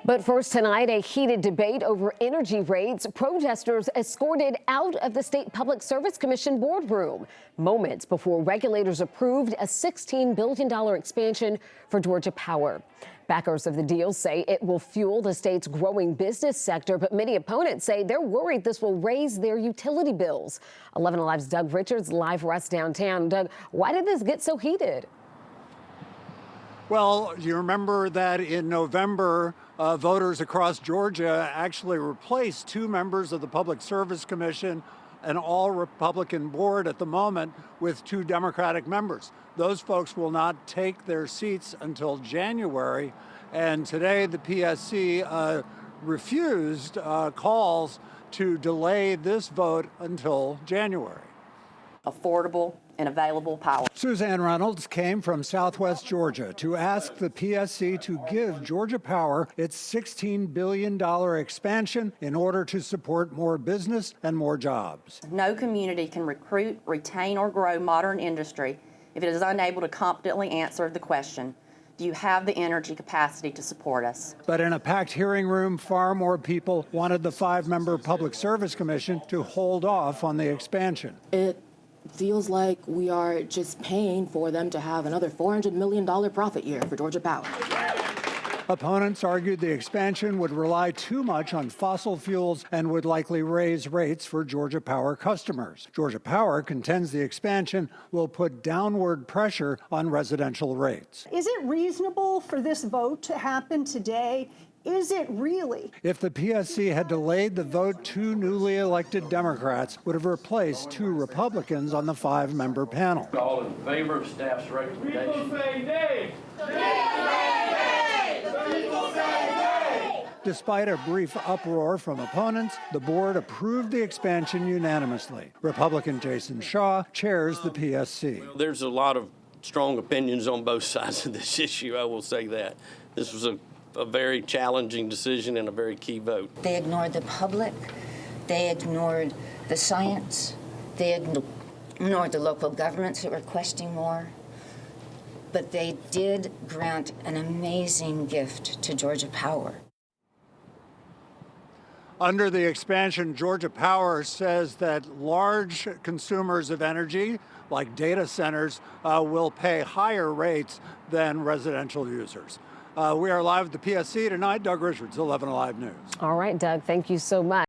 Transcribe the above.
But first tonight, a heated debate over energy rates. Protesters escorted out of the State Public Service Commission boardroom moments before regulators approved a $16 billion expansion for Georgia Power. Backers of the deal say it will fuel the state's growing business sector, but many opponents say they're worried this will raise their utility bills. 11 Alive's Doug Richards live for us downtown. Doug, why did this get so heated? Well, you remember that in November, voters across Georgia actually replaced two members of the Public Service Commission, an all-Republican board at the moment, with two Democratic members. Those folks will not take their seats until January, and today the PSC refused calls to delay this vote until January. Affordable and available power. Suzanne Reynolds came from Southwest Georgia to ask the PSC to give Georgia Power its $16 billion expansion in order to support more business and more jobs. No community can recruit, retain, or grow modern industry if it is unable to competently answer the question, do you have the energy capacity to support us? But in a packed hearing room, far more people wanted the 5-member Public Service Commission to hold off on the expansion. It feels like we are just paying for them to have another $400 million profit year for Georgia Power. Opponents argued the expansion would rely too much on fossil fuels and would likely raise rates for Georgia Power customers. Georgia Power contends the expansion will put downward pressure on residential rates. Is it reasonable for this vote to happen today? Is it really? If the PSC had delayed the vote, two newly elected Democrats would have replaced two Republicans on the 5-member panel. All in favor of staff's recommendation? People say nay. People say nay. Despite a brief uproar from opponents, the board approved the expansion unanimously. Republican Jason Shaw chairs the PSC. There's a lot of strong opinions on both sides of this issue, I will say that. This was a very challenging decision and a very key vote. They ignored the public, they ignored the science, they ignored the local governments that were requesting more, but they did grant an amazing gift to Georgia Power. Under the expansion, Georgia Power says that large consumers of energy, like data centers, will pay higher rates than residential users. We are live at the PSC tonight. Doug Richards, 11 Alive News. All right, Doug, thank you so much.